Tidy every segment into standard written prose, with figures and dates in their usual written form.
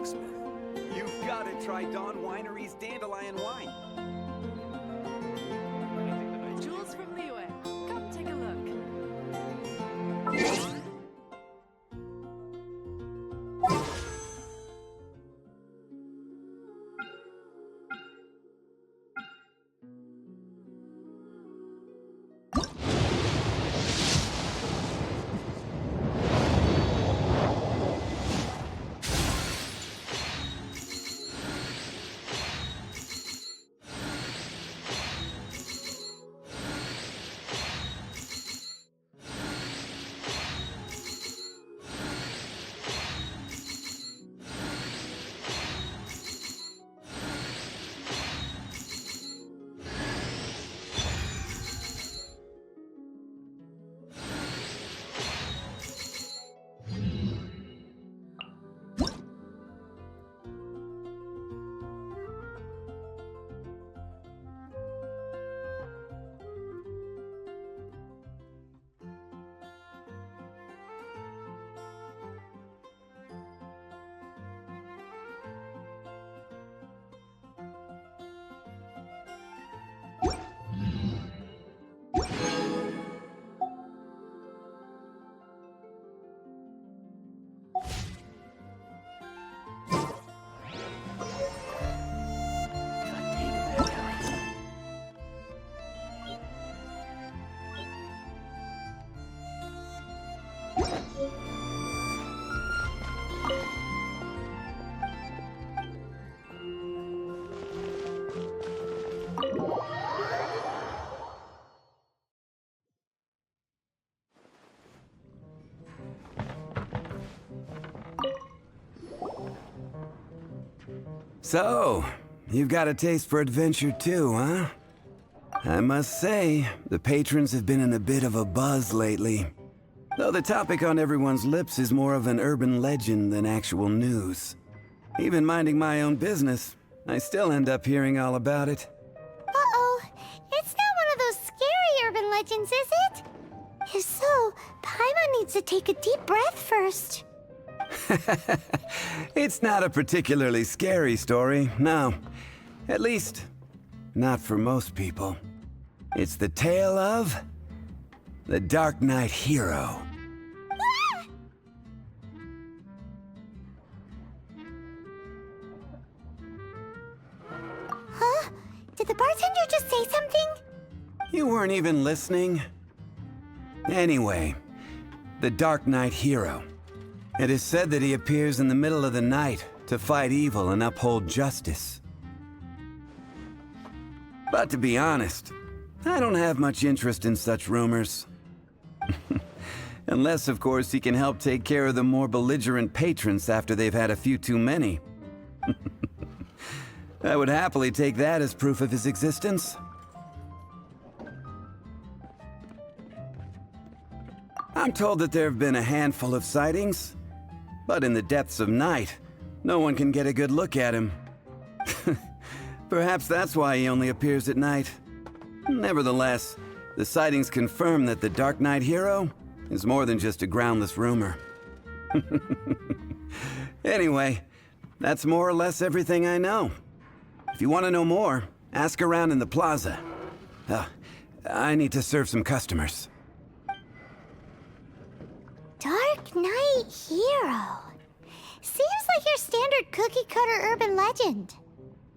blacksmith. You've got to try Dawn Winery's Dandelion Wine. Jules from Liyue. Come take a look. So, you've got a taste for adventure too, huh? I must say, the patrons have been in a bit of a buzz lately. Though the topic on everyone's lips is more of an urban legend than actual news. Even minding my own business, I still end up hearing all about it. Uh-oh. It's not one of those scary urban legends, is it? If so, Paimon needs to take a deep breath first. It's not a particularly scary story, no. At least, not for most people. It's the tale of the Dark Knight Hero. Ah! Huh? Did the bartender just say something? You weren't even listening? Anyway, the Dark Knight Hero. It is said that he appears in the middle of the night to fight evil and uphold justice. But to be honest, I don't have much interest in such rumors. Unless, of course, he can help take care of the more belligerent patrons after they've had a few too many. I would happily take that as proof of his existence. I'm told that there have been a handful of sightings, but in the depths of night, no one can get a good look at him. Perhaps that's why he only appears at night. Nevertheless, the sightings confirm that the Dark Knight Hero is more than just a groundless rumor. Anyway, that's more or less everything I know. If you want to know more, ask around in the plaza. I need to serve some customers. Dark Knight Hero. Seems like your standard cookie-cutter urban legend.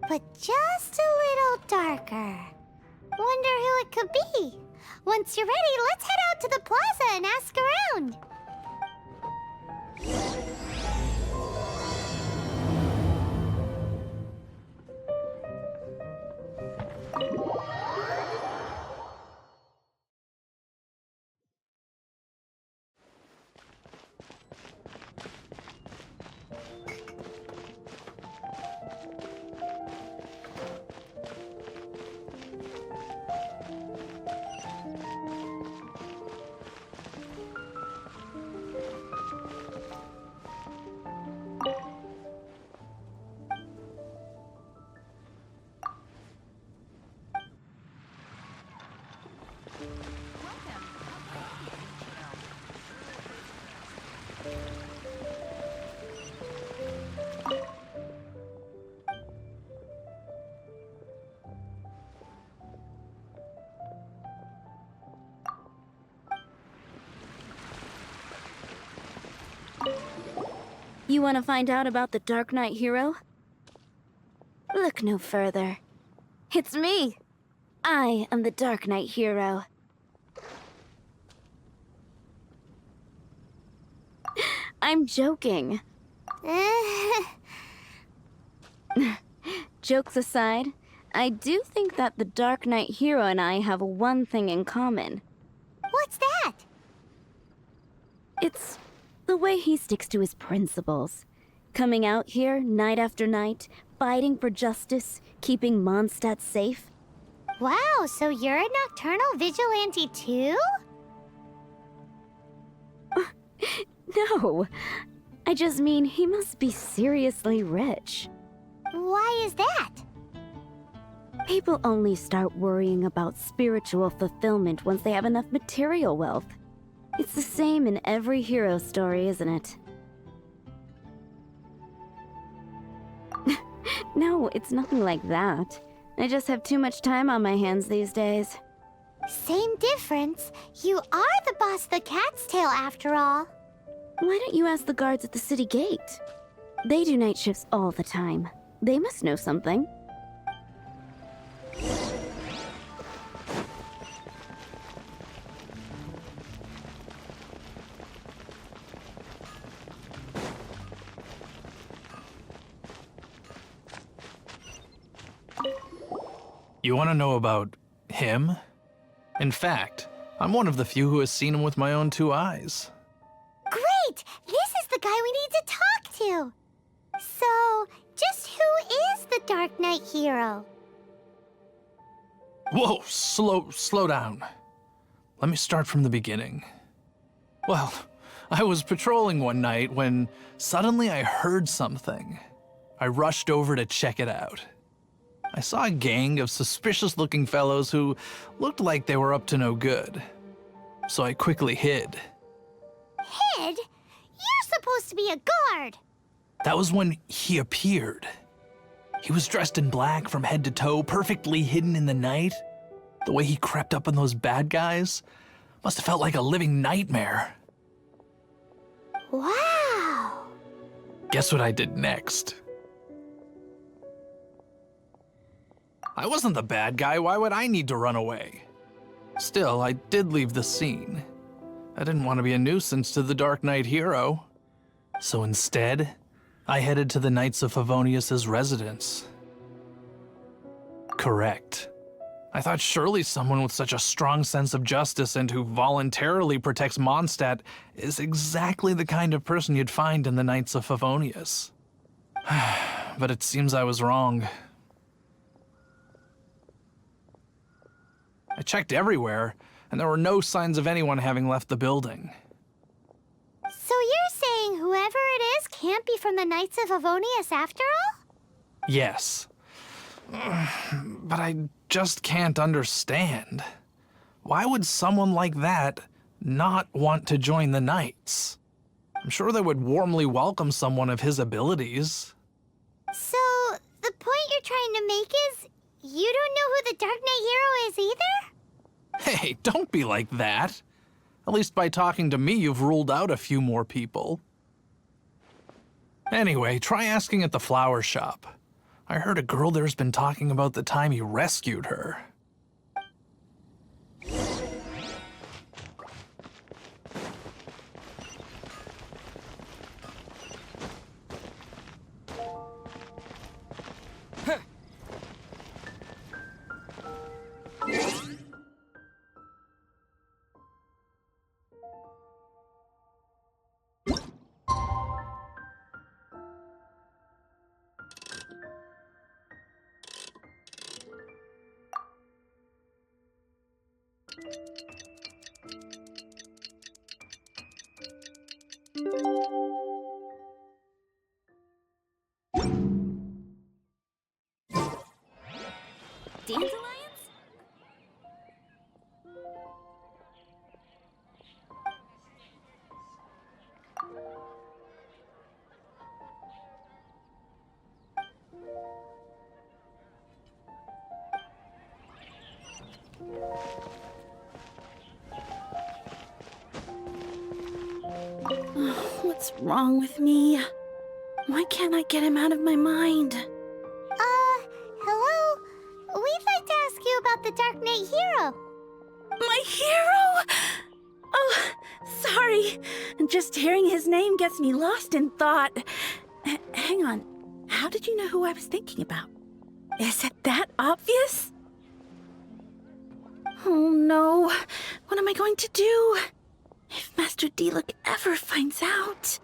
But just a little darker. Wonder who it could be. Once you're ready, let's head out to the plaza and ask around. You want to find out about the Dark Knight hero? Look no further. It's me! I am the Dark Knight hero. I'm joking. Jokes aside, I do think that the Dark Knight hero and I have one thing in common. What's that? It's the way he sticks to his principles. Coming out here night after night, fighting for justice, keeping Mondstadt safe. Wow, so you're a nocturnal vigilante too? No, I just mean he must be seriously rich. Why is that? People only start worrying about spiritual fulfillment once they have enough material wealth. It's the same in every hero story, isn't it? No, it's nothing like that. I just have too much time on my hands these days. Same difference. You are the boss of the Cat's Tail after all. Why don't you ask the guards at the city gate? They do night shifts all the time. They must know something. You want to know about him? In fact, I'm one of the few who has seen him with my own 2 eyes. Great! This is the guy we need to talk to. So, just who is the Dark Knight hero? Whoa, slow down. Let me start from the beginning. Well, I was patrolling one night when suddenly I heard something. I rushed over to check it out. I saw a gang of suspicious-looking fellows who looked like they were up to no good. So I quickly hid. Hid? You're supposed to be a guard. That was when he appeared. He was dressed in black from head to toe, perfectly hidden in the night. The way he crept up on those bad guys must have felt like a living nightmare. Wow. Guess what I did next? I wasn't the bad guy, why would I need to run away? Still, I did leave the scene. I didn't want to be a nuisance to the Dark Knight hero. So instead, I headed to the Knights of Favonius' residence. Correct. I thought surely someone with such a strong sense of justice and who voluntarily protects Mondstadt is exactly the kind of person you'd find in the Knights of Favonius. But it seems I was wrong. I checked everywhere, and there were no signs of anyone having left the building. So you're saying whoever it is can't be from the Knights of Favonius after all? Yes. But I just can't understand. Why would someone like that not want to join the Knights? I'm sure they would warmly welcome someone of his abilities. So, the point you're trying to make is you don't know who the Dark Knight hero is either? Hey, don't be like that. At least by talking to me, you've ruled out a few more people. Anyway, try asking at the flower shop. I heard a girl there's been talking about the time you rescued her. Dandelions? What's wrong with me? Why can't I get him out of my mind? Hello? We'd like to ask you about the Dark Knight Hero. My hero? Oh, sorry. Just hearing his name gets me lost in thought. Hang on. How did you know who I was thinking about? Is it that obvious? Oh no. What am I going to do? If Master Diluc ever finds out.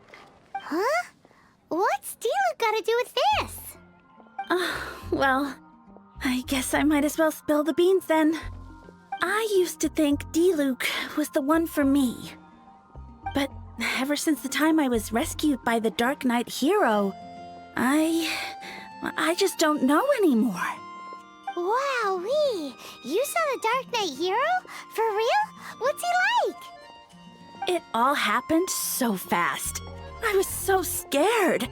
Huh? What's Diluc got to do with this? Well, I guess I might as well spill the beans then. I used to think Diluc was the one for me. But ever since the time I was rescued by the Dark Knight Hero, I just don't know anymore. Wowee! You saw the Dark Knight Hero? For real? What's he like? It all happened so fast. I was so scared.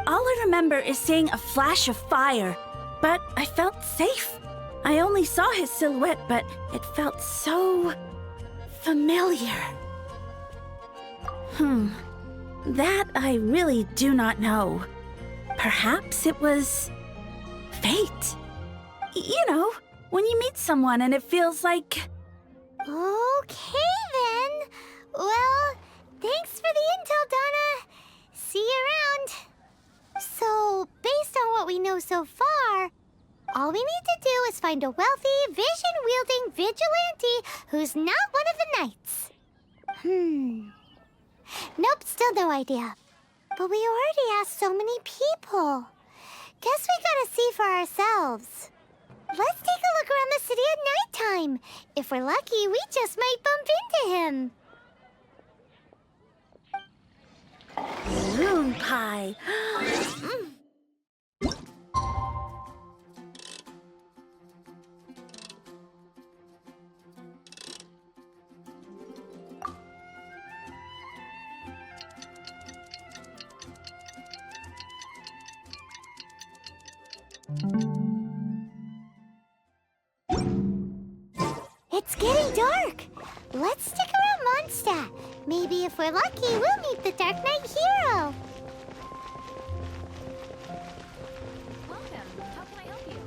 All I remember is seeing a flash of fire, but I felt safe. I only saw his silhouette, but it felt so familiar. That I really do not know. Perhaps it was fate. You know, when you meet someone and it feels like... Okay then. Well, thanks for the intel, Donna. See you around. So, based on what we know so far, all we need to do is find a wealthy, vision-wielding vigilante who's not one of the knights. Nope, still no idea. But we already asked so many people. Guess we gotta see for ourselves. Let's take a look around the city at nighttime. If we're lucky, we just might bump into him. Moon pie. It's getting dark. Let's stick around Mondstadt. Maybe if we're lucky, we'll meet the Dark Knight Hero. Welcome. How can I help you?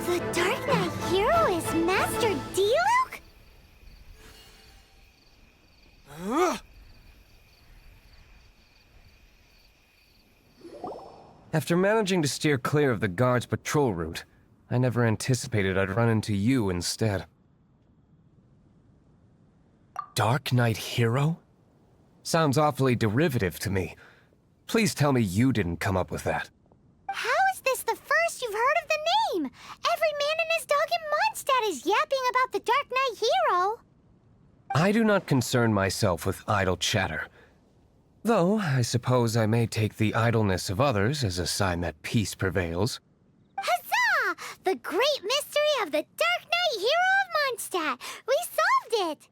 The Dark Knight Hero is Master Diluc? After managing to steer clear of the guards' patrol route, I never anticipated I'd run into you instead. Dark Knight Hero? Sounds awfully derivative to me. Please tell me you didn't come up with that. How is this the first you've heard of the name? Every man and his dog in Mondstadt is yapping about the Dark Knight Hero. I do not concern myself with idle chatter. Though, I suppose I may take the idleness of others as a sign that peace prevails. Huzzah! The great mystery of the Dark Knight Hero of Mondstadt! We solved it!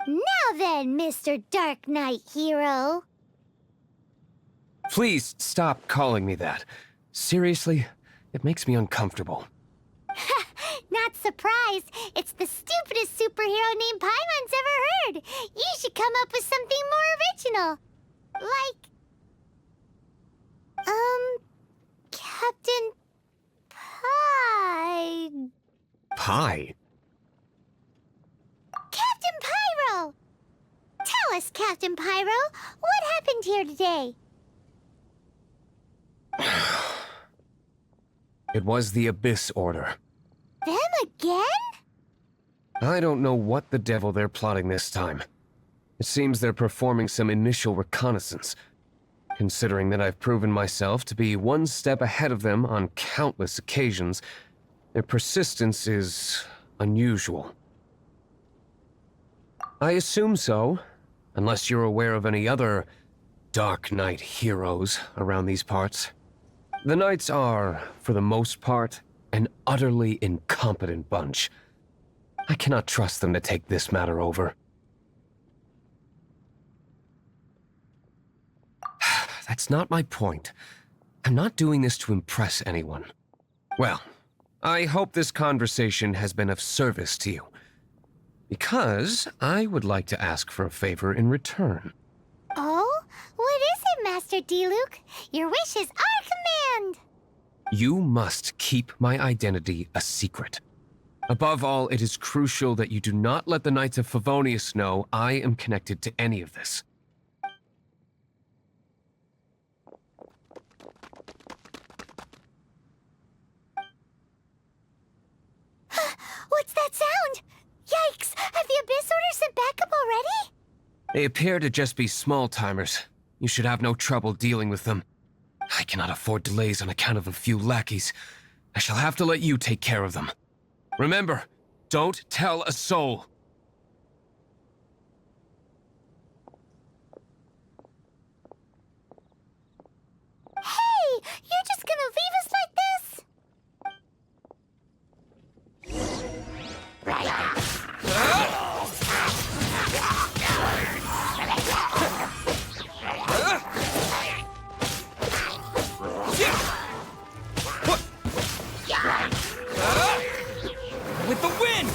Now then, Mr. Dark Knight Hero. Please stop calling me that. Seriously, it makes me uncomfortable. Not surprised. It's the stupidest superhero name Paimon's ever heard. You should come up with something more original. Like... Captain Pie... Pie? Captain Pyro! Tell us, Captain Pyro, what happened here today? It was the Abyss Order. Them again? I don't know what the devil they're plotting this time. It seems they're performing some initial reconnaissance. considering that I've proven myself to be one step ahead of them on countless occasions. Their persistence is unusual. I assume so, unless you're aware of any other Dark Knight heroes around these parts. The Knights are, for the most part, an utterly incompetent bunch. I cannot trust them to take this matter over. That's not my point. I'm not doing this to impress anyone. Well, I hope this conversation has been of service to you. Because I would like to ask for a favor in return. Oh? What is it, Master D-Luke? Your wish is our command! You must keep my identity a secret. Above all, it is crucial that you do not let the Knights of Favonius know I am connected to any of this. What's that sound? Yikes! Have the Abyss Order sent backup already? They appear to just be small-timers. You should have no trouble dealing with them. I cannot afford delays on account of a few lackeys. I shall have to let you take care of them. Remember, don't tell a soul. Hey! You're just gonna leave us like this? With the wind!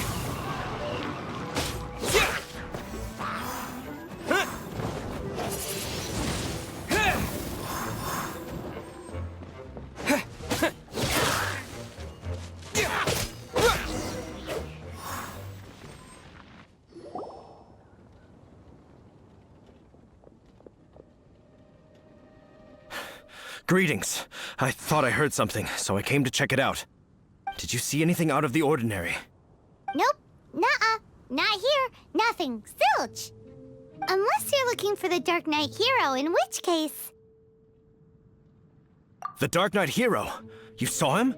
Greetings. I thought I heard something, so I came to check it out. Did you see anything out of the ordinary? Nope. Nuh-uh. Not here. Nothing. Zilch. Unless you're looking for the Dark Knight hero, in which case... The Dark Knight hero? You saw him?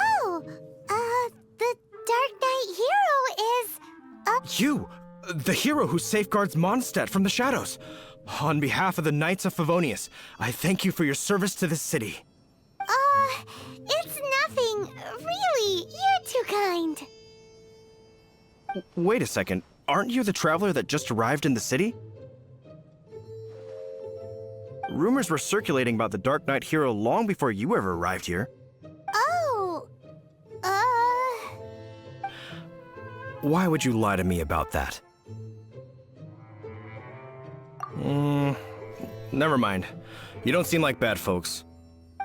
Oh, the Dark Knight hero is... You! The hero who safeguards Mondstadt from the shadows. On behalf of the Knights of Favonius, I thank you for your service to this city. It's nothing. Really, you're too kind. Wait a second. Aren't you the traveler that just arrived in the city? Rumors were circulating about the Dark Knight hero long before you ever arrived here. Oh, Why would you lie to me about that? Never mind. You don't seem like bad folks.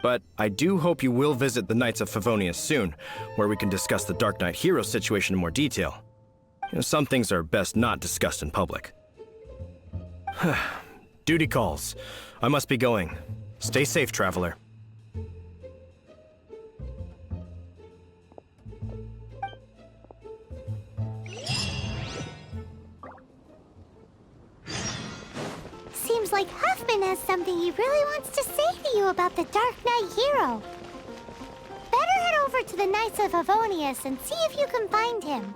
But I do hope you will visit the Knights of Favonius soon, where we can discuss the Dark Knight hero situation in more detail. Some things are best not discussed in public. Duty calls. I must be going. Stay safe, traveler. seems like Huffman has something he really wants to say to you about the Dark Knight hero. Better head over to the Knights of Favonius and see if you can find him.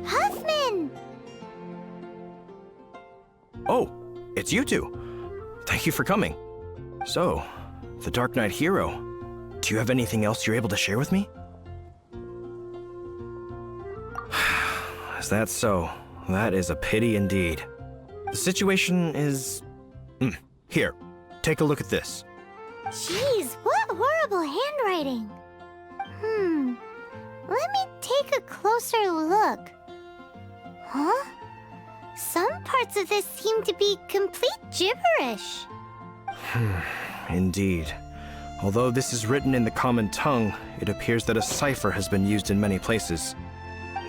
Huffman! Oh, it's you two. Thank you for coming. So, the Dark Knight hero. Do you have anything else you're able to share with me? Is that so? That is a pity indeed. The situation is... Here, take a look at this. Jeez, what horrible handwriting. Let me take a closer look. Huh? Some parts of this seem to be complete gibberish. Indeed. Although this is written in the common tongue, it appears that a cipher has been used in many places.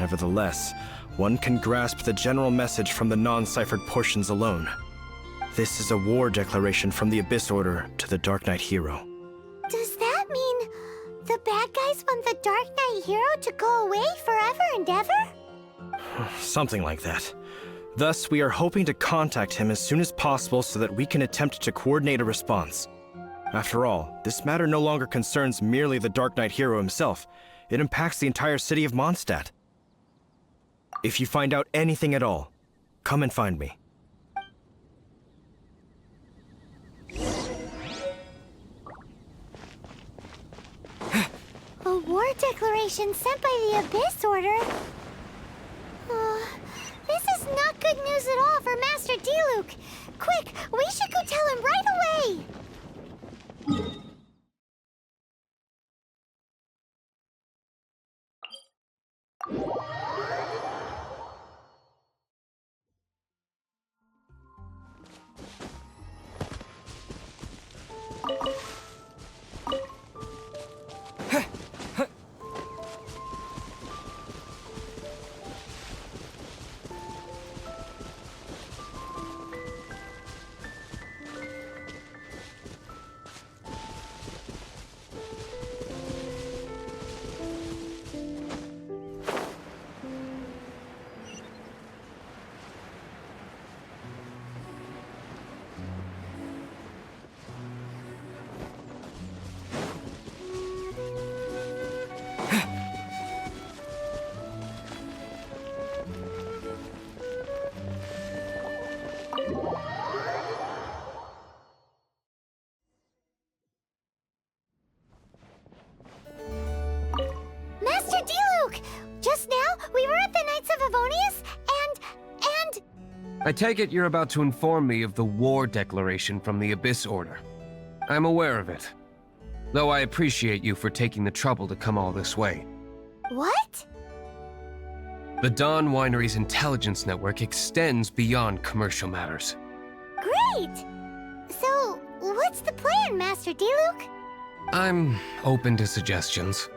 Nevertheless, one can grasp the general message from the non-ciphered portions alone. This is a war declaration from the Abyss Order to the Dark Knight hero. Does that mean the bad guys want the Dark Knight hero to go away forever and ever? Something like that. Thus, we are hoping to contact him as soon as possible so that we can attempt to coordinate a response. After all, this matter no longer concerns merely the Dark Knight hero himself. It impacts the entire city of Mondstadt. If you find out anything at all, come and find me. A war declaration sent by the Abyss Order? This is not good news at all for Master Diluc. Quick, we should go tell him right away! Master Diluc! Just now, we were at the Knights of Avonius, and... I take it you're about to inform me of the war declaration from the Abyss Order. I'm aware of it. Though I appreciate you for taking the trouble to come all this way. What? The Dawn Winery's intelligence network extends beyond commercial matters. Great! So, what's the plan, Master Diluc? I'm open to suggestions.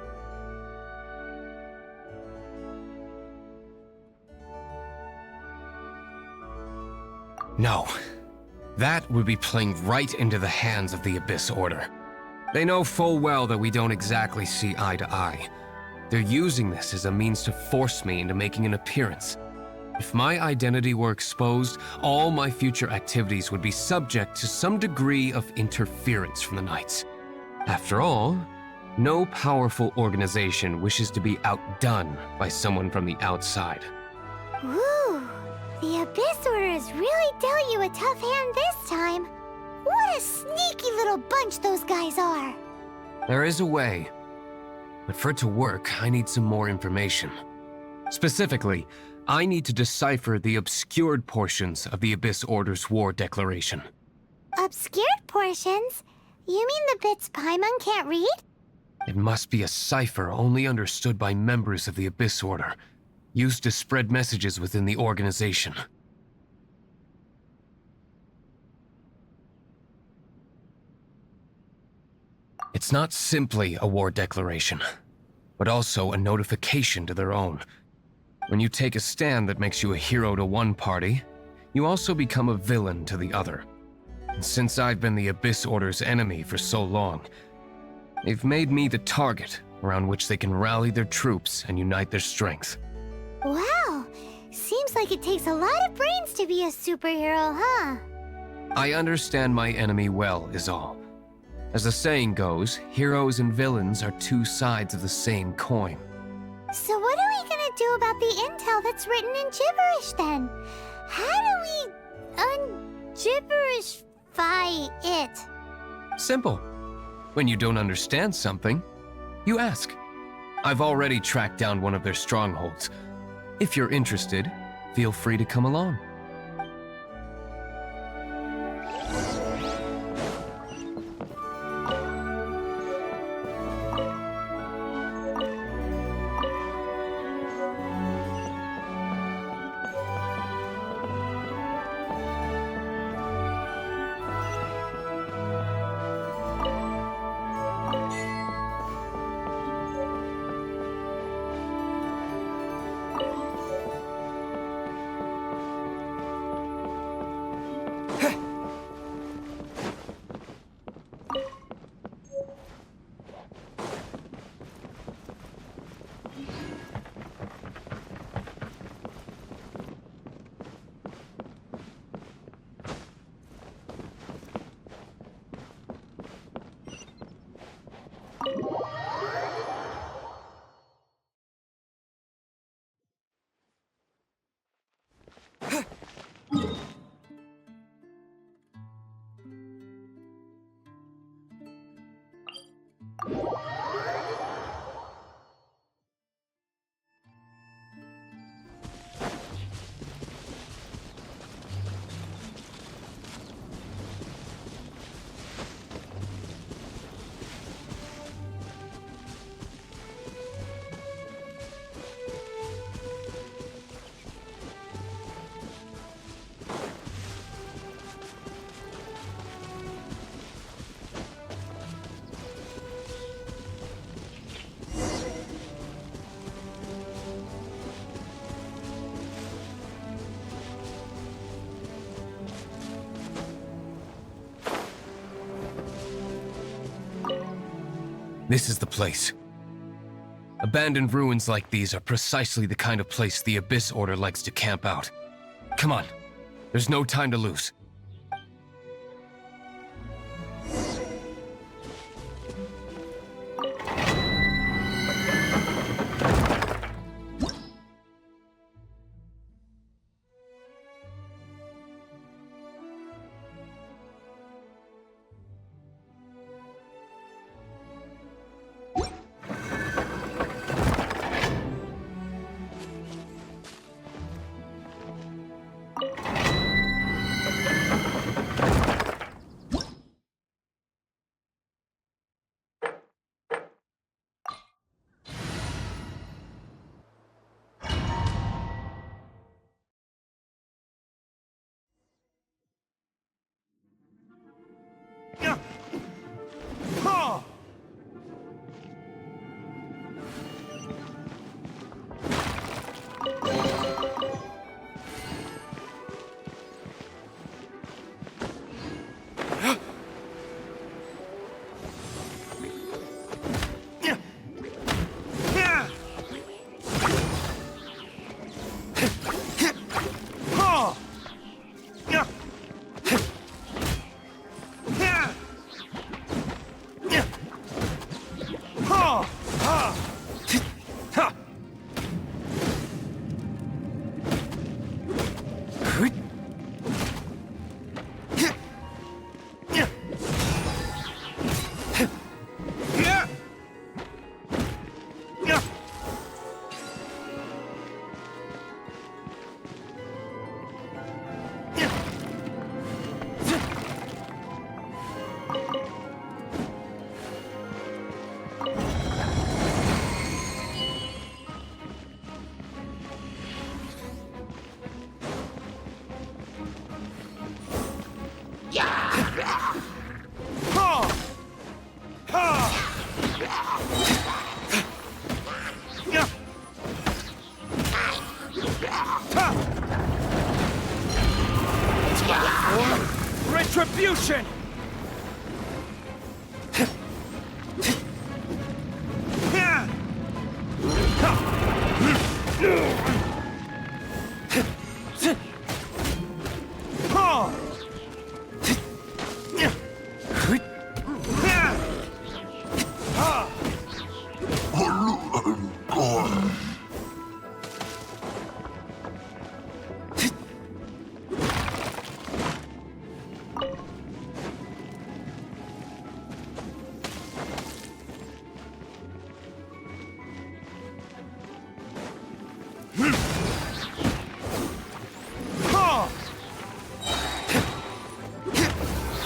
No. That would be playing right into the hands of the Abyss Order. They know full well that we don't exactly see eye to eye. They're using this as a means to force me into making an appearance. If my identity were exposed, all my future activities would be subject to some degree of interference from the Knights. After all, no powerful organization wishes to be outdone by someone from the outside. Ooh, the Abyss Order has really dealt you a tough hand this time. What a sneaky little bunch those guys are. There is a way. But for it to work, I need some more information. Specifically, I need to decipher the obscured portions of the Abyss Order's war declaration. Obscured portions? You mean the bits Paimon can't read? It must be a cipher only understood by members of the Abyss Order, used to spread messages within the organization. It's not simply a war declaration, but also a notification to their own. When you take a stand that makes you a hero to one party, you also become a villain to the other. And since I've been the Abyss Order's enemy for so long, they've made me the target around which they can rally their troops and unite their strength. Wow, seems like it takes a lot of brains to be a superhero, huh? I understand my enemy well, is all. As the saying goes, heroes and villains are two sides of the same coin. So what are we gonna do about the intel that's written in gibberish then? How do we un-gibberishify it? Simple. When you don't understand something, you ask. I've already tracked down one of their strongholds. If you're interested, feel free to come along. This is the place. Abandoned ruins like these are precisely the kind of place the Abyss Order likes to camp out. Come on, there's no time to lose. Retribution!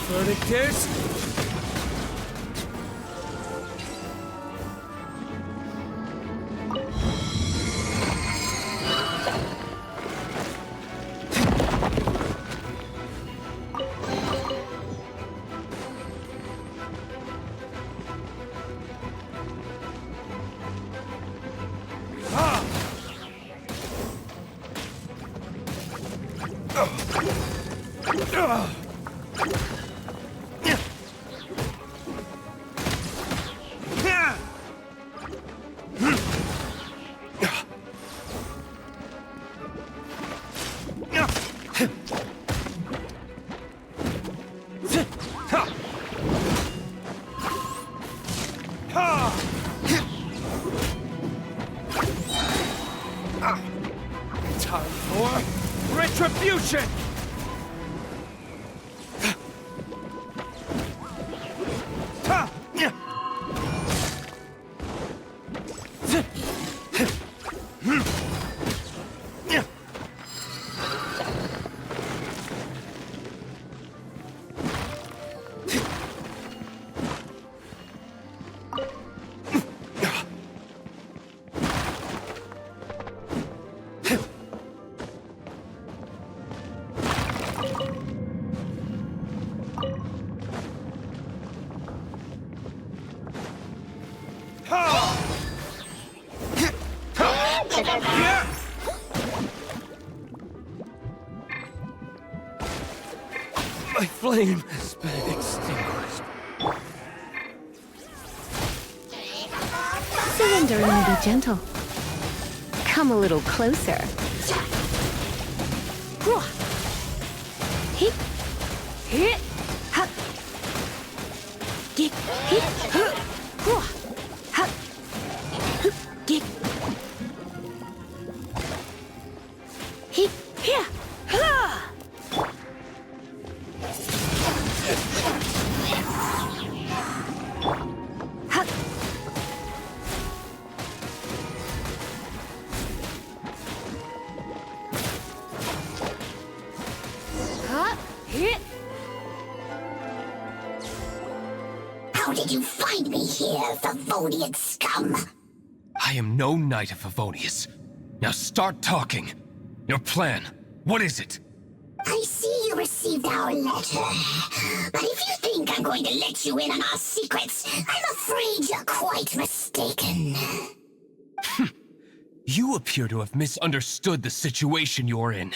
Verdict is... Time for retribution! My flame has been extinguished. Surrendering will be gentle. Come a little closer. Hit. Hit. Ha. Get. Hit. Ha. Ha. Get. Hit. Here. Ha. Ha. Huh? Hit. How did you find me here, Favonian scum? I am no knight of Favonius. Now start talking. Your plan. What is it? I see you received our letter. But if you think I'm going to let you in on our secrets, I'm afraid you're quite mistaken. You appear to have misunderstood the situation you're in.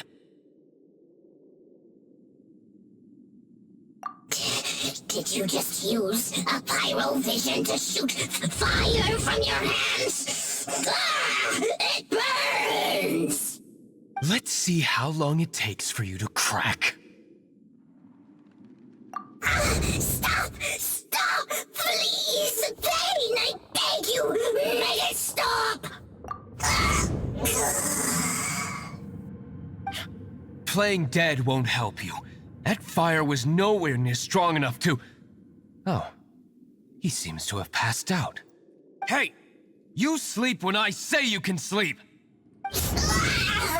Did you just use a pyro vision to shoot fire from your hands? Ah, it burns! Let's see how long it takes for you to crack. Stop! Stop! Please! Pain! I beg you! Make it stop! Playing dead won't help you. That fire was nowhere near strong enough to... Oh. He seems to have passed out. Hey! You sleep when I say you can sleep!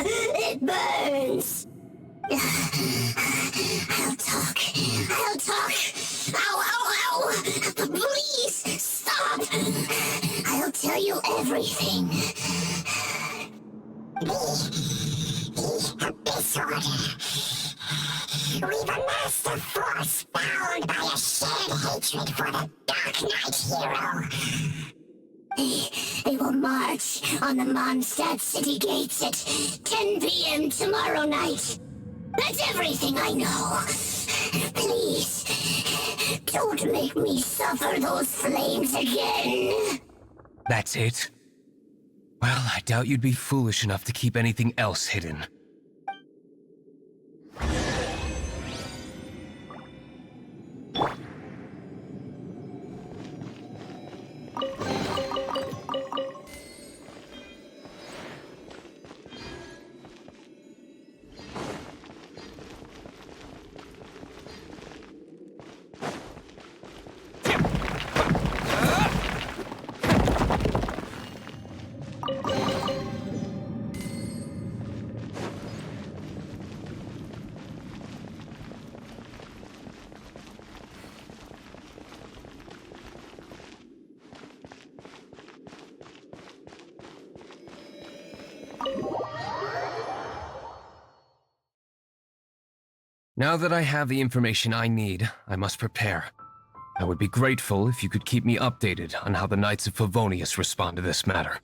It burns! I'll talk. I'll talk. Ow, ow, ow! Please, stop! I'll tell you everything. Disorder. We've amassed a force bound by a shared hatred for the Dark Knight hero. They will march on the Mondstadt city gates at 10 p.m. tomorrow night. That's everything I know. Please, don't make me suffer those flames again. That's it? Well, I doubt you'd be foolish enough to keep anything else hidden. Now that I have the information I need, I must prepare. I would be grateful if you could keep me updated on how the Knights of Favonius respond to this matter.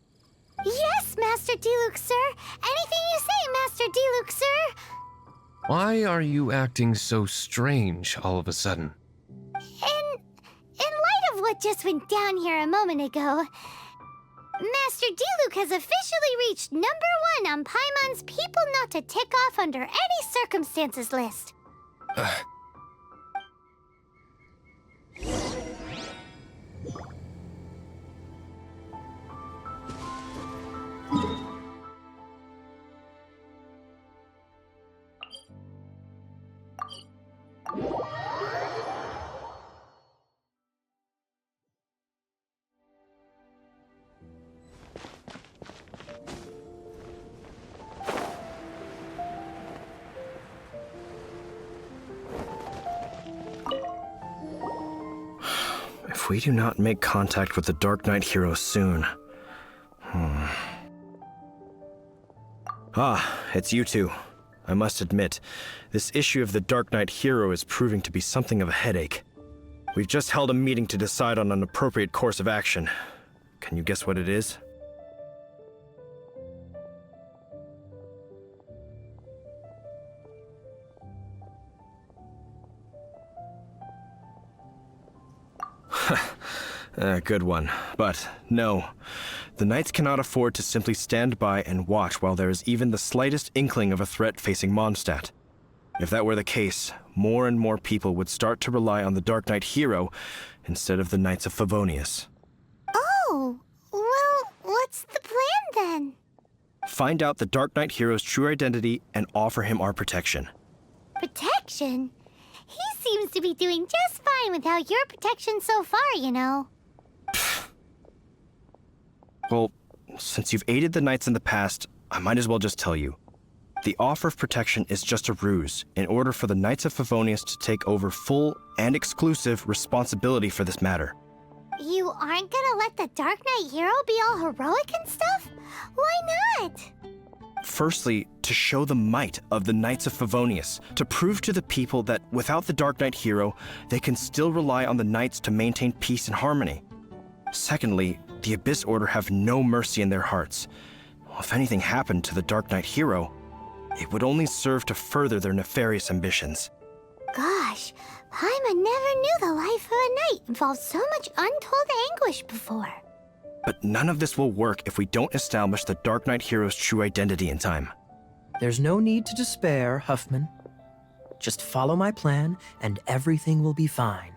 Yes, Master Diluc, sir. Anything you say, Master Diluc, sir. Why are you acting so strange all of a sudden? In light of what just went down here a moment ago, Master Diluc has officially reached #1 on Paimon's people not to tick off under any circumstances list. If we do not make contact with the Dark Knight hero soon... Ah, it's you two. I must admit, this issue of the Dark Knight hero is proving to be something of a headache. We've just held a meeting to decide on an appropriate course of action. Can you guess what it is? Good one. But no, the Knights cannot afford to simply stand by and watch while there is even the slightest inkling of a threat facing Mondstadt. If that were the case, more and more people would start to rely on the Dark Knight hero instead of the Knights of Favonius. Oh, well, what's the plan then? Find out the Dark Knight hero's true identity and offer him our protection. Protection? He seems to be doing just fine without your protection so far, you know. Well, since you've aided the Knights in the past, I might as well just tell you. The offer of protection is just a ruse in order for the Knights of Favonius to take over full and exclusive responsibility for this matter. You aren't gonna let the Dark Knight hero be all heroic and stuff? Why not? Firstly, to show the might of the Knights of Favonius, to prove to the people that without the Dark Knight hero, they can still rely on the Knights to maintain peace and harmony. Secondly, the Abyss Order have no mercy in their hearts. If anything happened to the Dark Knight hero, it would only serve to further their nefarious ambitions. Gosh, Paimon never knew the life of a knight involved so much untold anguish before. But none of this will work if we don't establish the Dark Knight hero's true identity in time. There's no need to despair, Huffman. Just follow my plan, and everything will be fine.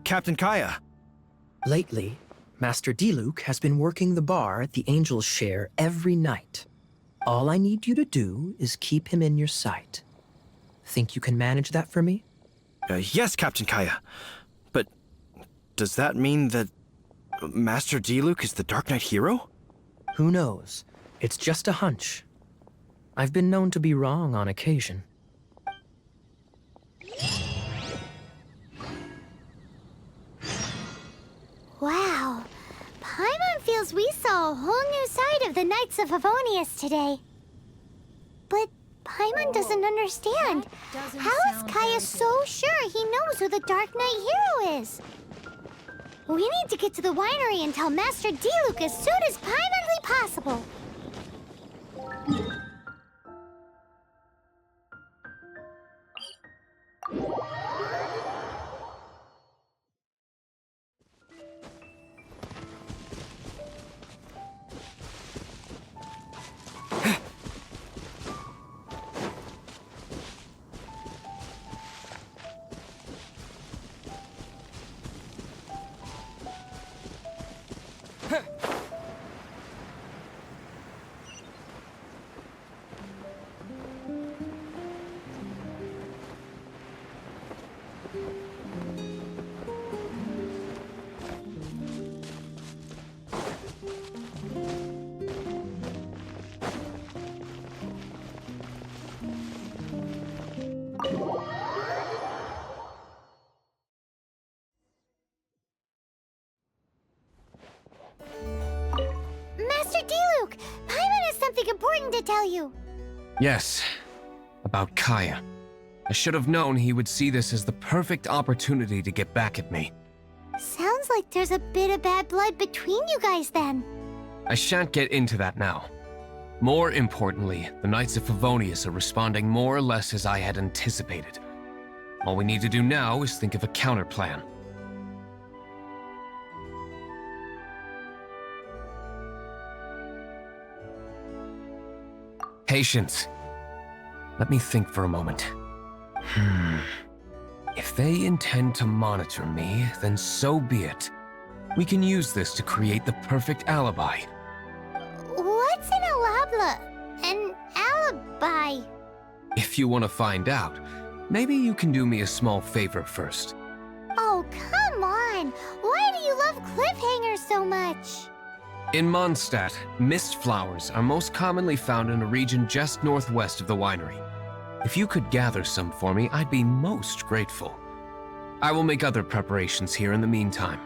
Captain Kaya. Lately, Master Diluc has been working the bar at the Angel's Share every night. All I need you to do is keep him in your sight. Think you can manage that for me? Yes, Captain Kaya. But does that mean that Master Diluc is the Dark Knight hero? Who knows? It's just a hunch. I've been known to be wrong on occasion. Wow, Paimon feels we saw a whole new side of the Knights of Favonius today. But Paimon doesn't understand. How is Kaya so sure he knows who the Dark Knight hero is? We need to get to the winery and tell Master Diluc as soon as Paimonly possible. Master Diluc, Paimon has something important to tell you. Yes, about Kaya. I should have known he would see this as the perfect opportunity to get back at me. Sounds like there's a bit of bad blood between you guys then. I shan't get into that now. More importantly, the Knights of Favonius are responding more or less as I had anticipated. All we need to do now is think of a counterplan. Patience. Let me think for a moment. If they intend to monitor me, then so be it. We can use this to create the perfect alibi. What's an alabla? An alibi? If you want to find out, maybe you can do me a small favor first. Oh, come on! Why do you love cliffhangers so much? In Mondstadt, mist flowers are most commonly found in a region just northwest of the winery. If you could gather some for me, I'd be most grateful. I will make other preparations here in the meantime.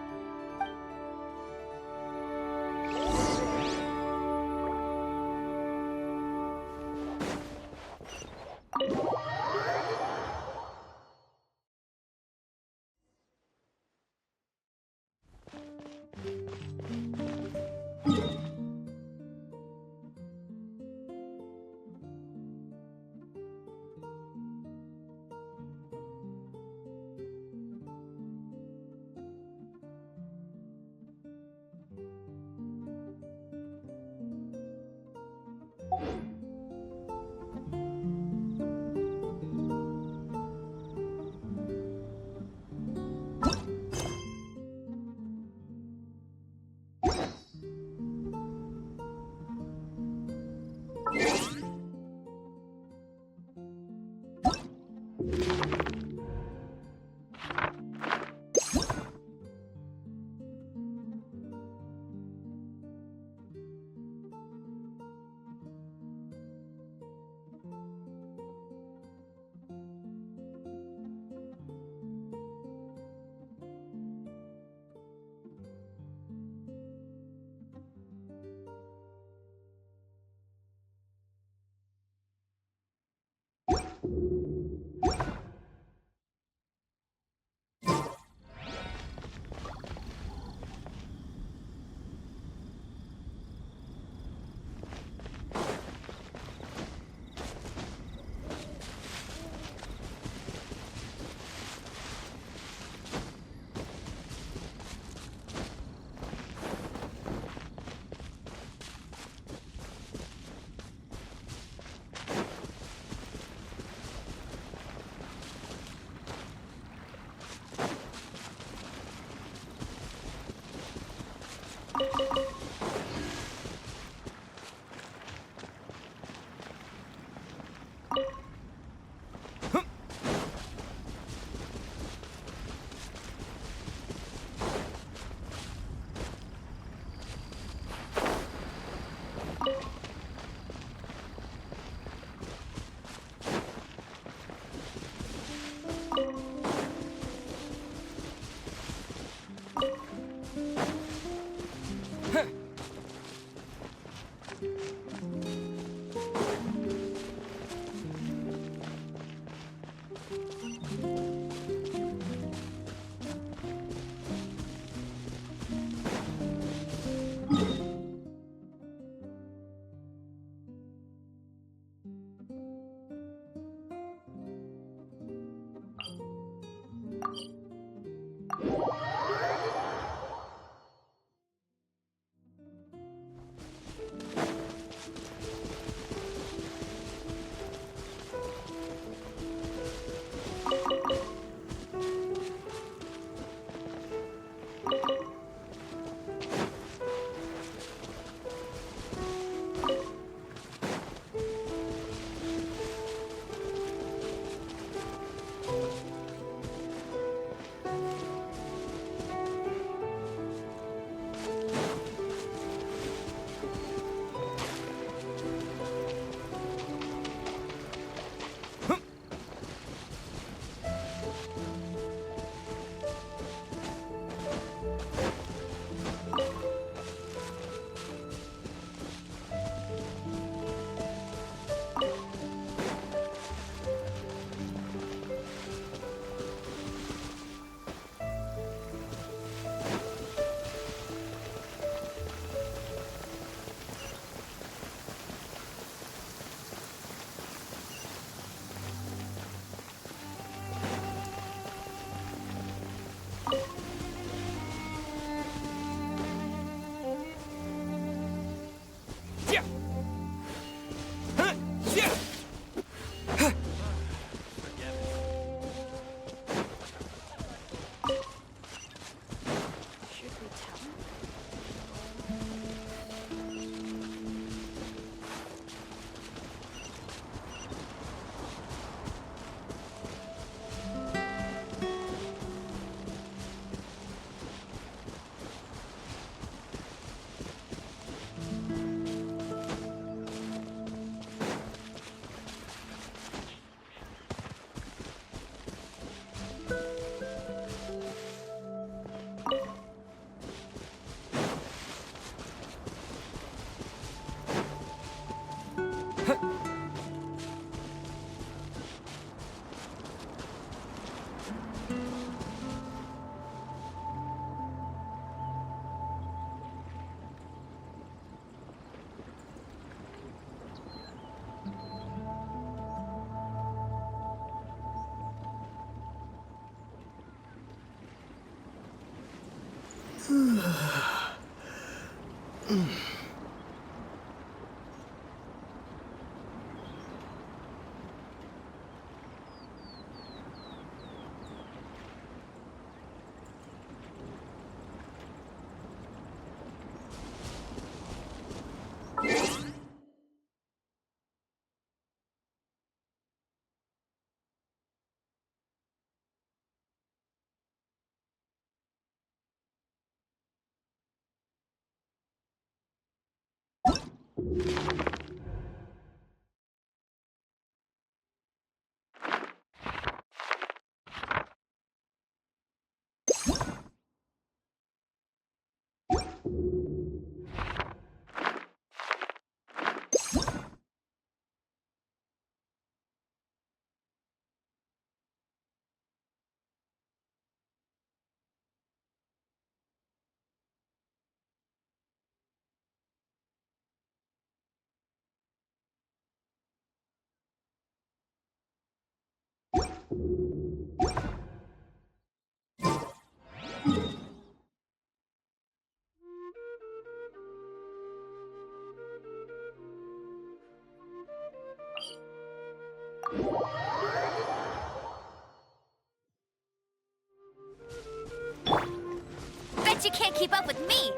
Bet you can't keep up with me!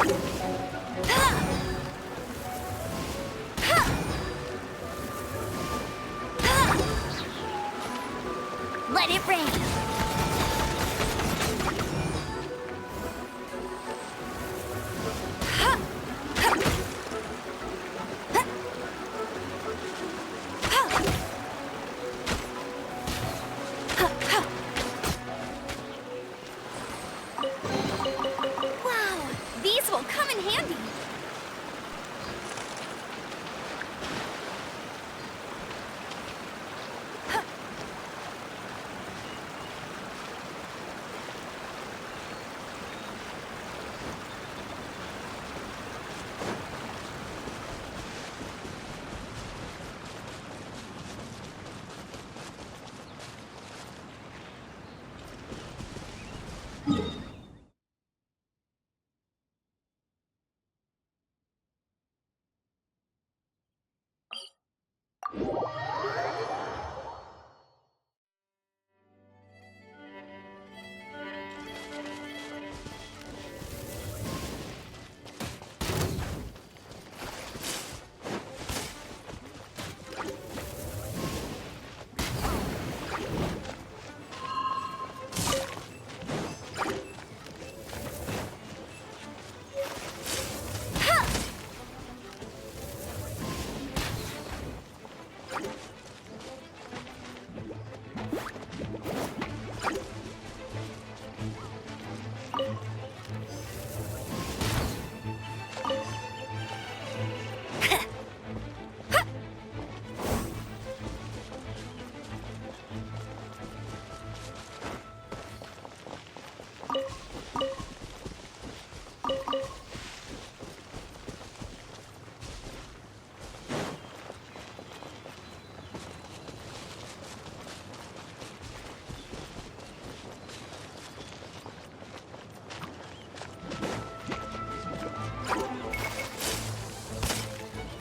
Let it rain. Wow, these will come in handy.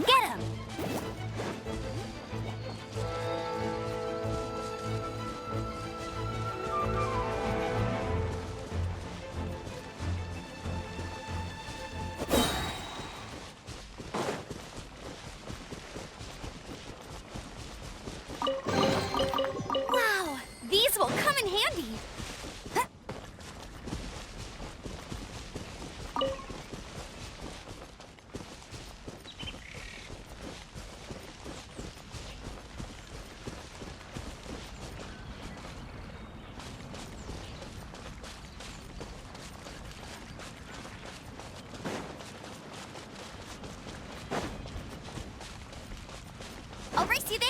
Get him! Wow, these will come in handy. I'll race you there.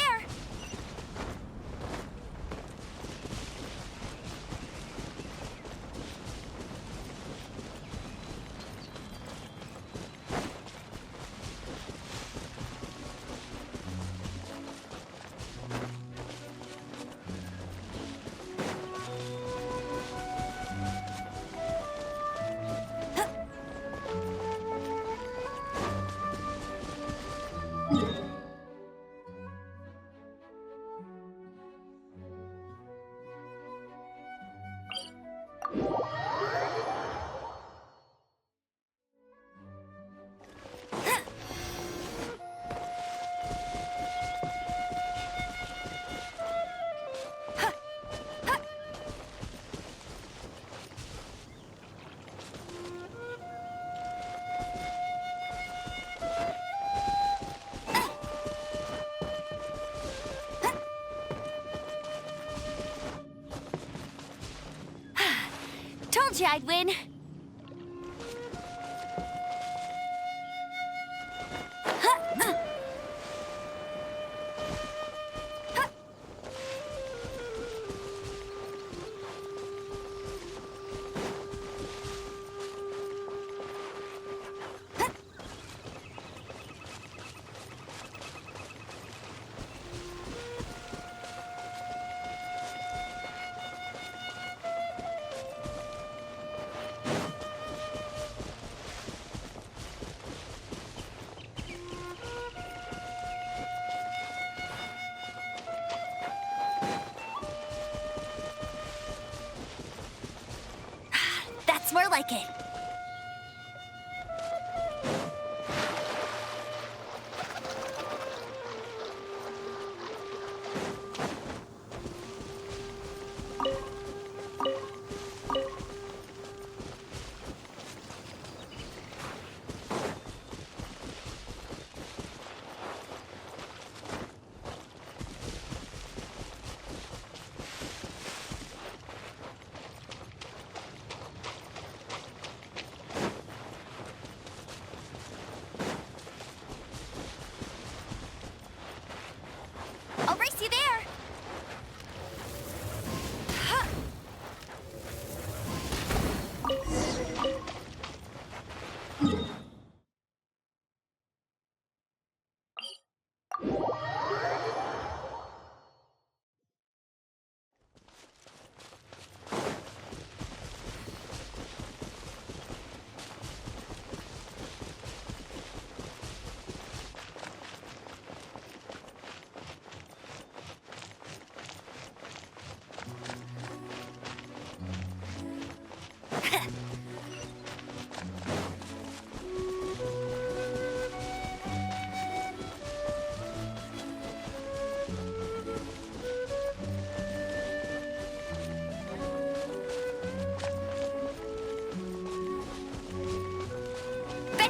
Told you I'd win. That's more like it.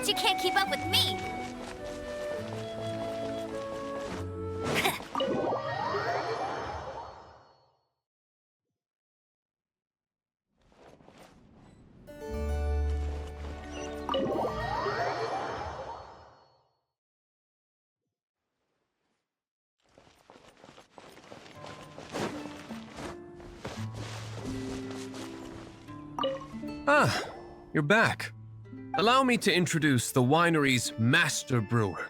Bet you can't keep up with me. Ah, you're back. Allow me to introduce the winery's master brewer.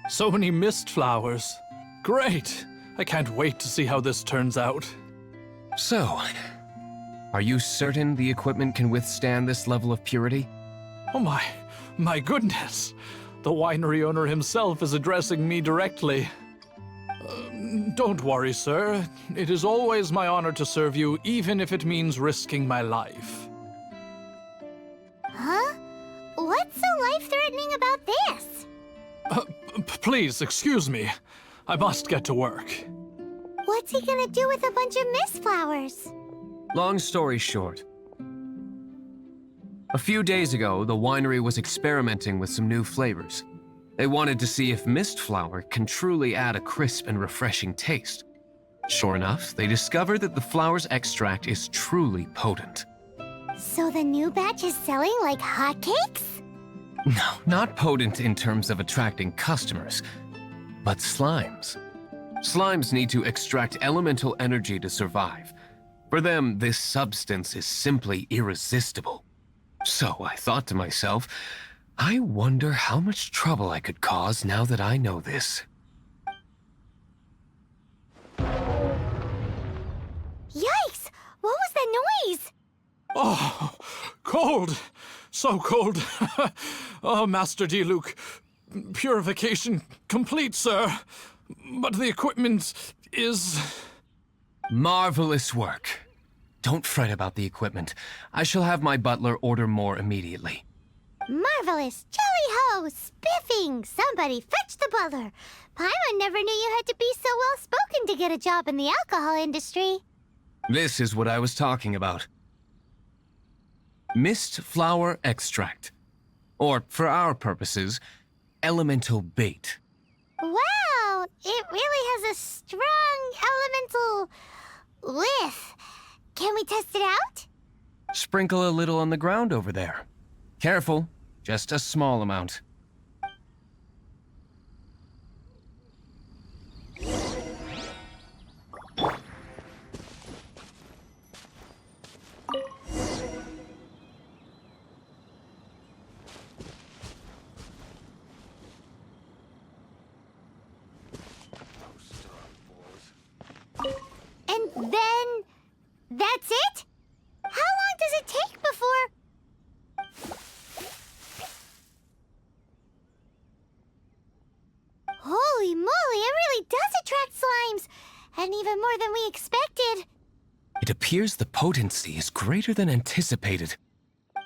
So many mist flowers. Great! I can't wait to see how this turns out. So, are you certain the equipment can withstand this level of purity? Oh my goodness! The winery owner himself is addressing me directly. Don't worry, sir. It is always my honor to serve you, even if it means risking my life. Huh? What's so life-threatening about this? Please, excuse me. I must get to work. What's he gonna do with a bunch of mist flowers? Long story short. A few days ago, the winery was experimenting with some new flavors. They wanted to see if mist flower can truly add a crisp and refreshing taste. Sure enough, they discovered that the flower's extract is truly potent. So the new batch is selling like hotcakes? No, not potent in terms of attracting customers, but slimes. Slimes need to extract elemental energy to survive. For them, this substance is simply irresistible. So I thought to myself, I wonder how much trouble I could cause now that I know this. Yikes! What was that noise? Oh, cold! So cold! Oh, Master Diluc, purification complete, sir. But the equipment is... Marvelous work. Don't fret about the equipment. I shall have my butler order more immediately. Marvelous! Jolly-ho! Spiffing! Somebody fetch the butler! Paimon never knew you had to be so well-spoken to get a job in the alcohol industry. This is what I was talking about. Mist flower extract. Or, for our purposes, elemental bait. Wow! It really has a strong elemental whiff. Can we test it out? Sprinkle a little on the ground over there. Careful, just a small amount. And then... that's it? How long does it take before... Holy moly, it really does attract slimes! And even more than we expected. It appears the potency is greater than anticipated.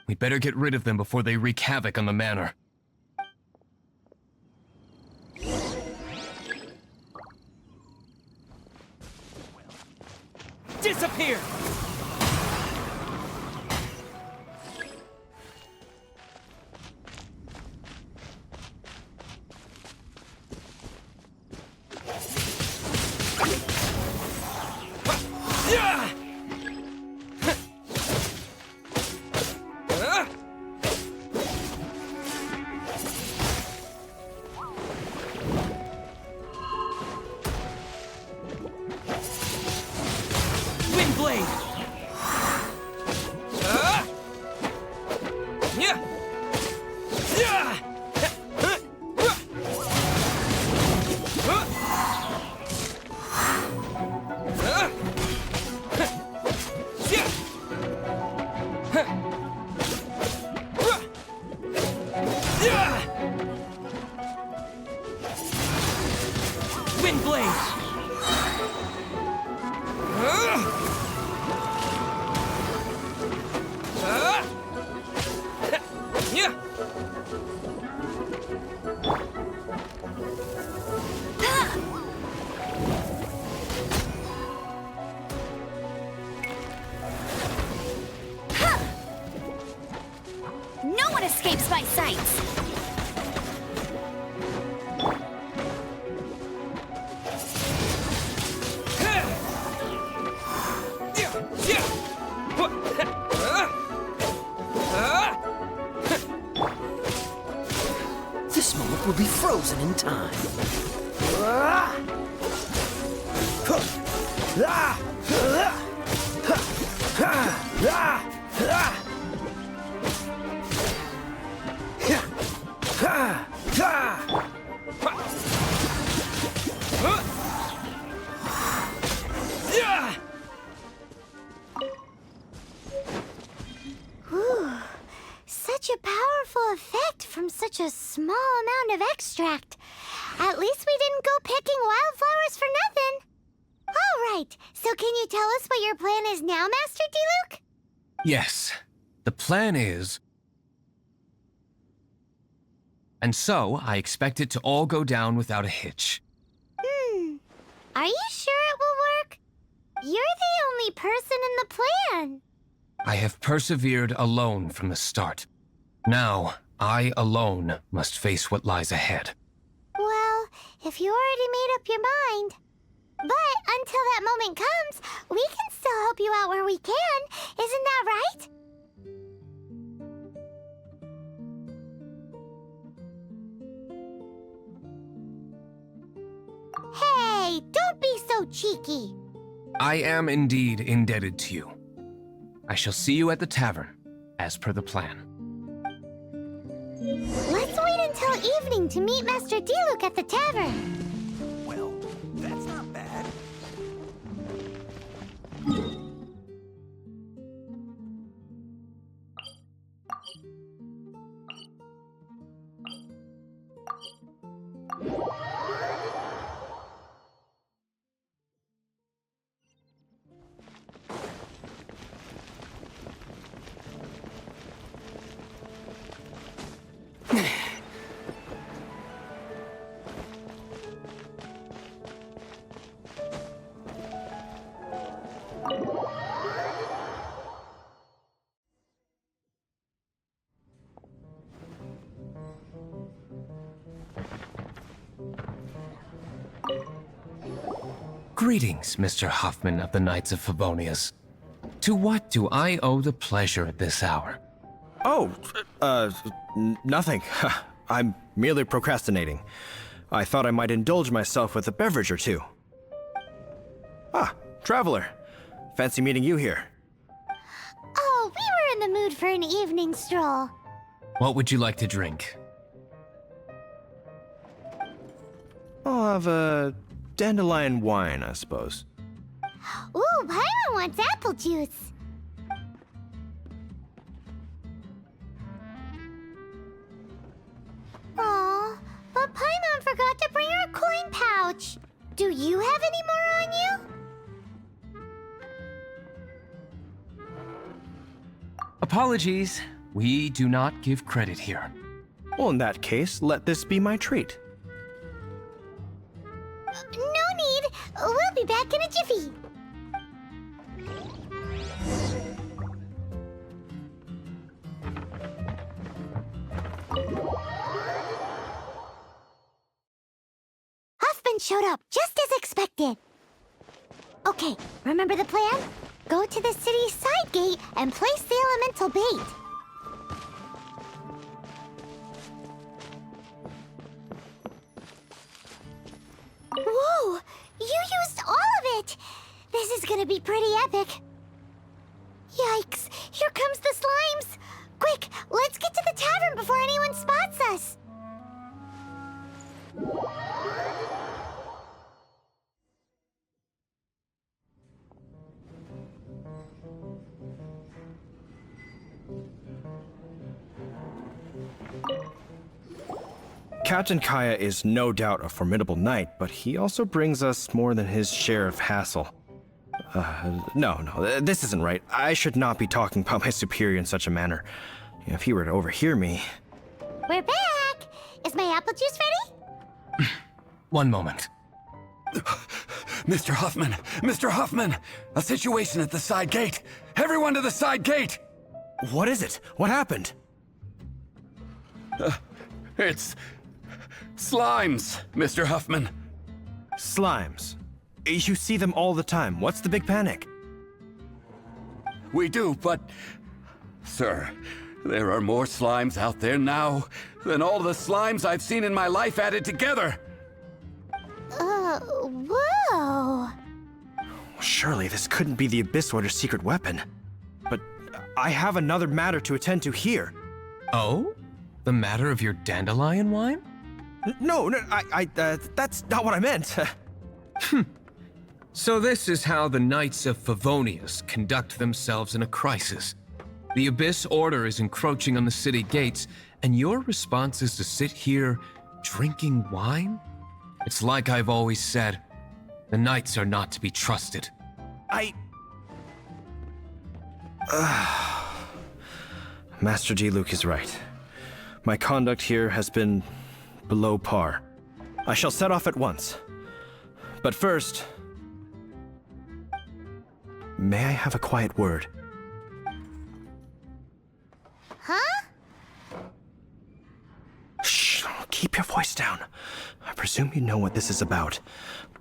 We'd better get rid of them before they wreak havoc on the manor. Disappear! Windblade! Windblade! No one escapes my sight. this moment will be frozen in time. Whew. Such a powerful effect from such a small amount of extract. At least we didn't go picking wildflowers for nothing. All right, so can you tell us what your plan is now, Master Diluc? Yes, the plan is... And so, I expect it to all go down without a hitch. Are you sure it will work? You're the only person in the plan. I have persevered alone from the start. Now, I alone must face what lies ahead. Well, if you already made up your mind. But until that moment comes, we can still help you out where we can. Isn't that right? Hey, don't be so cheeky. I am indeed indebted to you. I shall see you at the tavern, as per the plan. Let's wait until evening to meet Master Diluc at the tavern. Well, that's not bad. Greetings, Mr. Hoffman of the Knights of Favonius. To what do I owe the pleasure at this hour? Oh, nothing. I'm merely procrastinating. I thought I might indulge myself with a beverage or two. Ah, traveler. Fancy meeting you here. Oh, we were in the mood for an evening stroll. What would you like to drink? I'll have a dandelion wine, I suppose. Ooh, Paimon wants apple juice. Aw, but Paimon forgot to bring her coin pouch. Do you have any more on you? Apologies. We do not give credit here. Well, in that case, let this be my treat. No need. We'll be back in a jiffy. Huffman showed up just as expected. Okay, remember the plan? Go to the city's side gate and place the elemental bait. Whoa! You used all of it! This is gonna be pretty epic. Yikes! Here comes the slimes! Quick, let's get to the tavern before anyone spots us! Captain Kaya is no doubt a formidable knight, but he also brings us more than his share of hassle. No, this isn't right. I should not be talking about my superior in such a manner. If he were to overhear me... We're back! Is my apple juice ready? One moment. Mr. Hoffman! Mr. Hoffman! A situation at the side gate! Everyone to the side gate! What is it? What happened? It's... slimes, Mr. Huffman. Slimes. You see them all the time. What's the big panic? We do, but... Sir, There are more slimes out there now than all the slimes I've seen in my life added together. Whoa. Surely this couldn't be the Abyss Order's secret weapon. But I have another matter to attend to here. Oh? The matter of your dandelion wine? No, that's not what I meant. So this is how the Knights of Favonius conduct themselves in a crisis. The Abyss Order is encroaching on the city gates, and your response is to sit here drinking wine? It's like I've always said, the Knights are not to be trusted. Master Diluc is right. My conduct here has been below par. I shall set off at once. But first, may I have a quiet word? Huh? Shh, keep your voice down. I presume you know what this is about.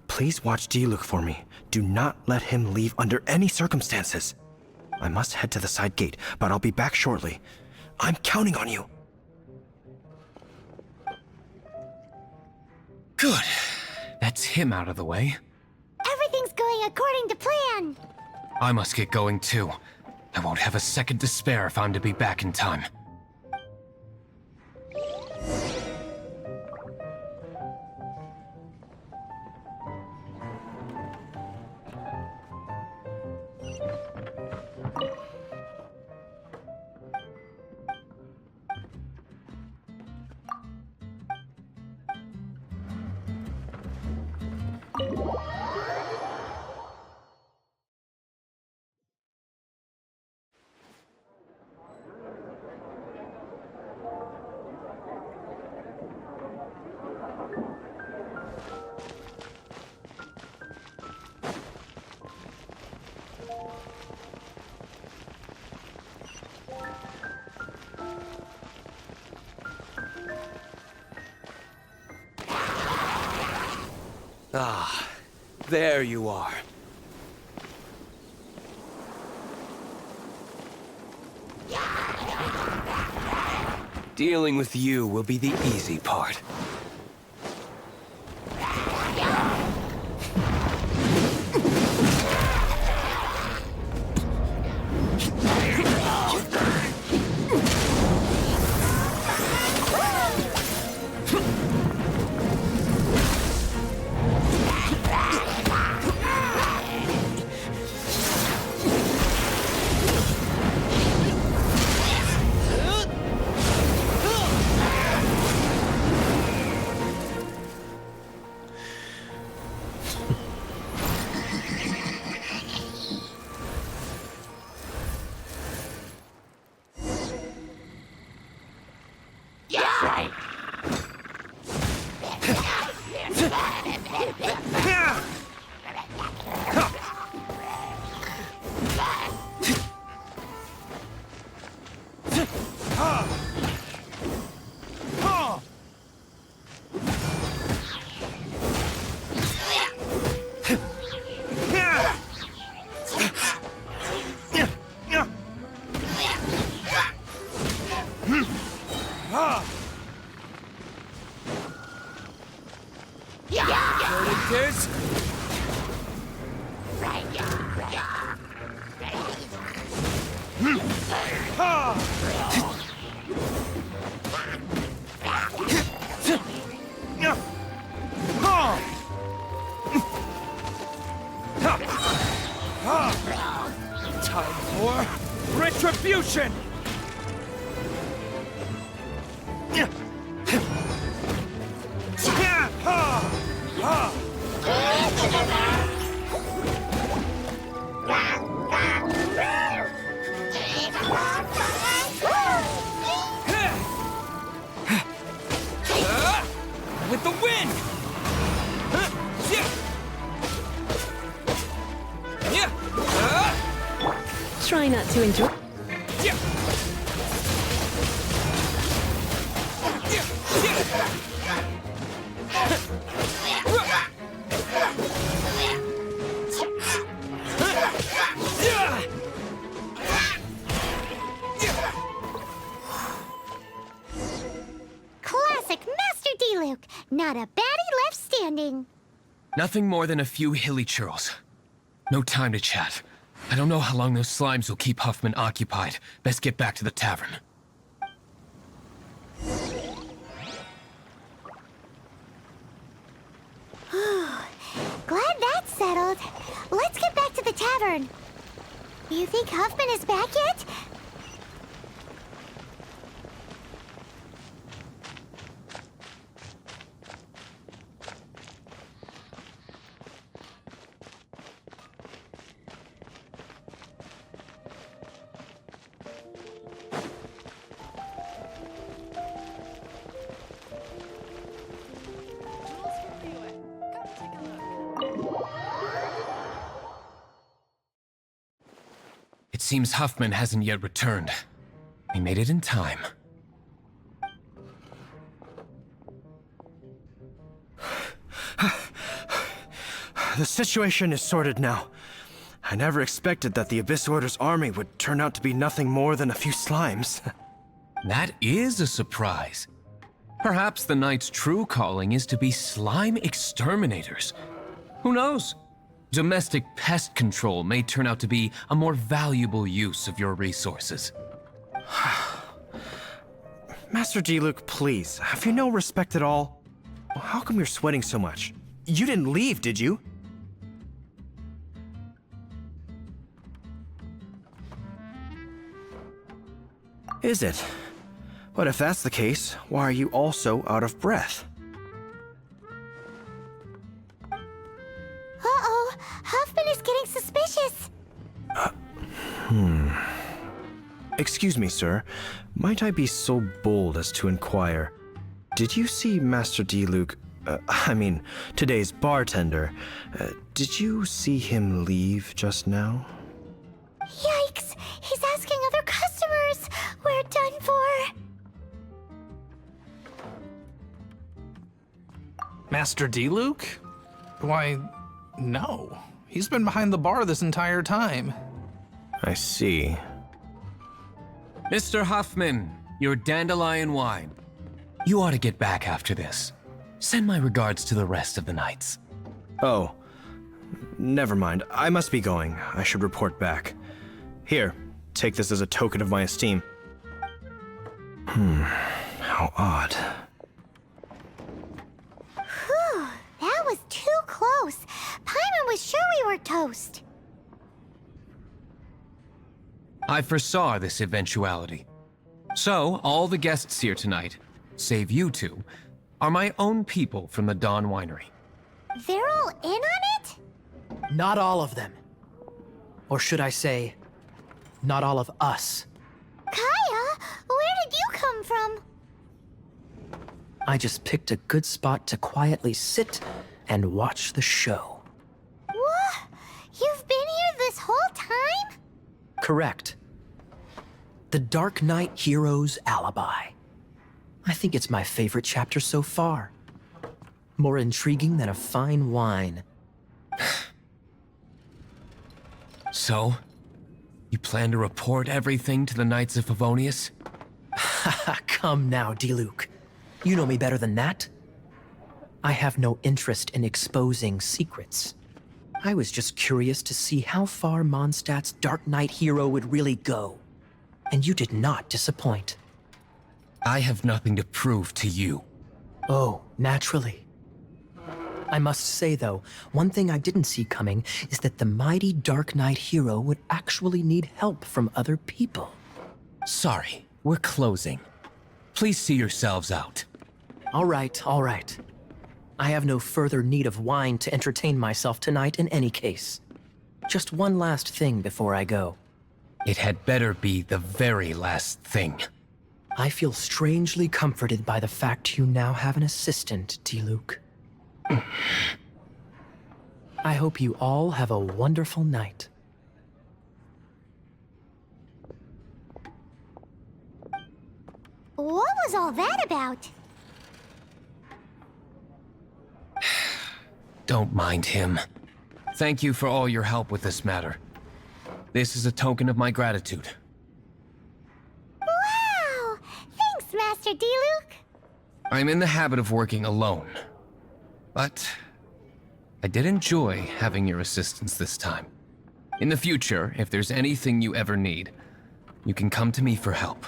Please watch Diluc for me. Do not let him leave under any circumstances. I must head to the side gate, but I'll be back shortly. I'm counting on you. Good. That's him out of the way. Everything's going according to plan. I must get going too. I won't have a second to spare if I'm to be back in time. Ah, there you are. Dealing with you will be the easy part. Time for retribution! With the wind! Try not to enjoy. D-Luke, not a baddie left standing. Nothing more than a few hilly churls. No time to chat. I don't know how long those slimes will keep Huffman occupied. Best get back to the tavern. Glad that's settled. Let's get back to the tavern. You think Huffman is back yet? It seems Huffman hasn't yet returned. He made it in time. The situation is sorted now. I never expected that the Abyss Order's army would turn out to be nothing more than a few slimes. That is a surprise. Perhaps the Knight's true calling is to be slime exterminators. Who knows? Domestic pest control may turn out to be a more valuable use of your resources. Master D-Luke, please, have you no respect at all? How come you're sweating so much? You didn't leave, did you? Is it? But if that's the case, why are you also out of breath? Uh-oh, Huffman is getting suspicious. Excuse me, sir. Might I be so bold as to inquire, did you see Master D-Luke, today's bartender, did you see him leave just now? Yikes, he's asking other customers. We're done for. Master D-Luke? Why, no. He's been behind the bar this entire time. I see. Mr. Huffman, your dandelion wine. You ought to get back after this. Send my regards to the rest of the knights. Oh, never mind. I must be going. I should report back. Here, take this as a token of my esteem. How odd. Whew, that was too close. Paimon was sure we were toast. I foresaw this eventuality. So, all the guests here tonight, save you two, are my own people from the Dawn Winery. They're all in on it? Not all of them. Or should I say, not all of us. Kaya, where did you come from? I just picked a good spot to quietly sit and watch the show. What? You've been here this whole time? Correct. The Dark Knight Hero's Alibi. I think it's my favorite chapter so far. More intriguing than a fine wine. So, you plan to report everything to the Knights of Favonius? Come now, D-Luke. You know me better than that. I have no interest in exposing secrets. I was just curious to see how far Mondstadt's Dark Knight hero would really go. And you did not disappoint. I have nothing to prove to you. Oh, naturally. I must say, though, one thing I didn't see coming is that the mighty Dark Knight hero would actually need help from other people. Sorry, we're closing. Please see yourselves out. All right, all right. I have no further need of wine to entertain myself tonight in any case. Just one last thing before I go. It had better be the very last thing. I feel strangely comforted by the fact you now have an assistant, D-Luke. I hope you all have a wonderful night. What was all that about? Don't mind him. Thank you for all your help with this matter. This is a token of my gratitude. Wow! Thanks, Master D-Luke. I'm in the habit of working alone. But I did enjoy having your assistance this time. In the future, if there's anything you ever need, you can come to me for help.